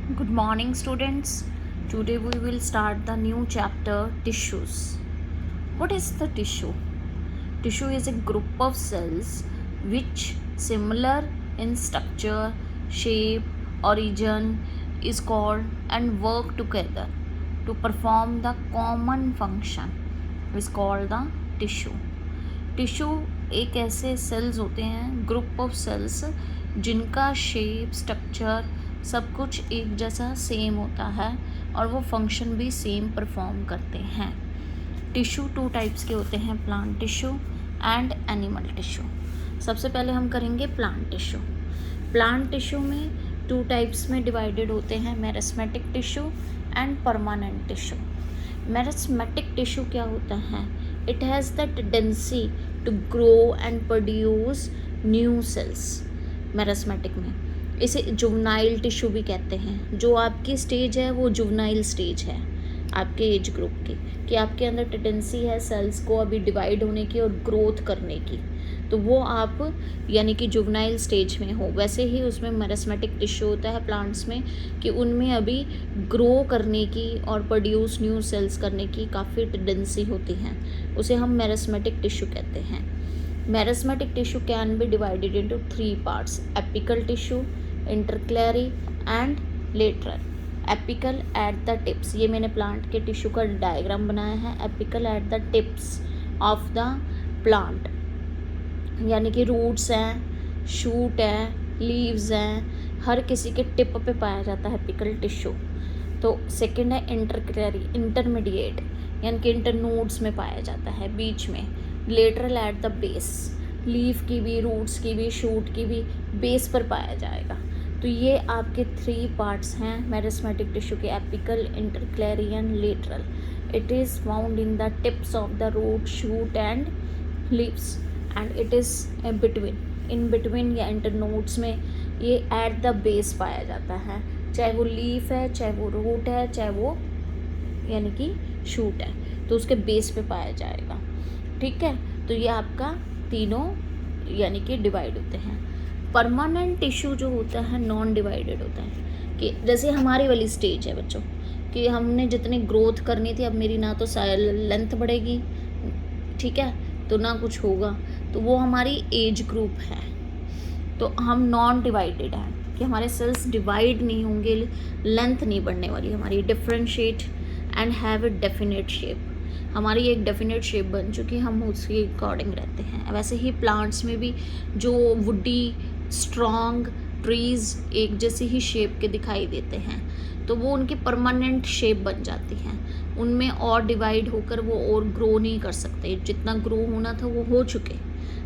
Good morning, students. Today we will start the new chapter tissues. What is the tissue? Tissue is a group of cells which, similar in structure, shape, origin, is called and work together to perform the common function is called the tissue. Tissue एक ऐसे sales होते हैं, group of sales जिनका shape, structure सब कुछ एक जैसा same होता है और वो फंक्शन भी सेम परफॉर्म करते हैं. टिश्यू टू टाइप्स के होते हैं, plant tissue and animal tissue. सबसे पहले हम करेंगे प्लांट टिश्यू. प्लांट टिश्यू में टू टाइप्स में डिवाइडेड होते हैं, meristematic tissue and permanent tissue. Meristematic tissue क्या होता है? It has the tendency to grow and produce new cells. Meristematic में इसे जुवनाइल टिश्यू भी कहते हैं. जो आपकी स्टेज है वो जुवनाइल स्टेज है आपके एज ग्रुप की, कि आपके अंदर टेंडेंसी है सेल्स को अभी डिवाइड होने की और ग्रोथ करने की, तो वो आप यानी कि जुवनाइल स्टेज में हो. वैसे ही उसमें मेरिस्मेटिक टिश्यू होता है प्लांट्स में, कि उनमें अभी ग्रो करने की और प्रोड्यूस न्यू सेल्स करने की काफ़ी टेंडेंसी होती हैं. उसे हम मेरिस्मेटिक टिश्यू कहते हैं. Meristematic tissue can be divided into 3 parts: apical tissue, intercalary and lateral. Apical at the tips, ये मैंने प्लांट के टिश्यू का डायग्राम बनाया है. Apical at the tips of the plant, यानी कि रूट्स हैं, शूट हैं, लीव्स हैं, हर किसी के टिप पे पाया जाता है एपिकल टिश्यू. तो सेकंड है इंटरक्लेरी, इंटरमीडिएट, यानी कि इंटरनोड्स में पाया जाता है, बीच में. Lateral at the base, leaf की भी, रूट्स की भी, शूट की भी बेस पर पाया जाएगा. तो ये आपके 3 पार्ट्स हैं मेरिस्मेटिक टिश्यू के: apical, intercalary and lateral. It is found in the tips of the root, shoot and leaves, and it is in between या इंटरनोड्स में ये एट द बेस पाया जाता है. चाहे वो लीफ है, चाहे वो रूट है, चाहे वो यानी कि शूट है, तो उसके बेस पे पाया जाएगा. ठीक है, तो ये आपका तीनों यानी कि डिवाइड होते हैं. परमानेंट टिश्यू जो होता है नॉन डिवाइडेड होता है, कि जैसे हमारी वाली स्टेज है बच्चों, कि हमने जितनी ग्रोथ करनी थी, अब मेरी ना तो लेंथ बढ़ेगी, ठीक है, तो ना कुछ होगा, तो वो हमारी एज ग्रुप है. तो हम नॉन डिवाइडेड हैं, कि हमारे सेल्स डिवाइड नहीं होंगे, लेंथ नहीं बढ़ने वाली हमारी. Differentiate and have a definite shape, हमारी एक डेफिनेट शेप बन चुकी, हम उसके अकॉर्डिंग रहते हैं. वैसे ही प्लांट्स में भी जो वुडी स्ट्रॉन्ग ट्रीज़ एक जैसी ही शेप के दिखाई देते हैं, तो वो उनकी परमानेंट शेप बन जाती हैं. उनमें और डिवाइड होकर वो और ग्रो नहीं कर सकते. जितना ग्रो होना था वो हो चुके,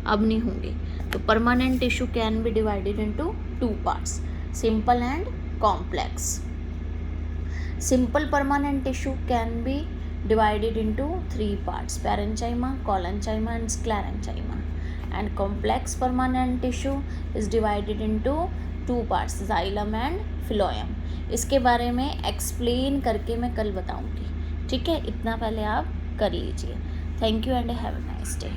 अब नहीं होंगे. तो permanent tissue can be divided into 2 parts: simple and complex. Simple permanent tissue can B divided into 3 parts: parenchyma, collenchyma and sclerenchyma. And complex permanent tissue is divided into 2 parts: xylem and phloem. इसके बारे में explain करके मैं कल बताऊंगी. ठीक है, इतना पहले आप कर लीजिए. Thank you and have a nice day.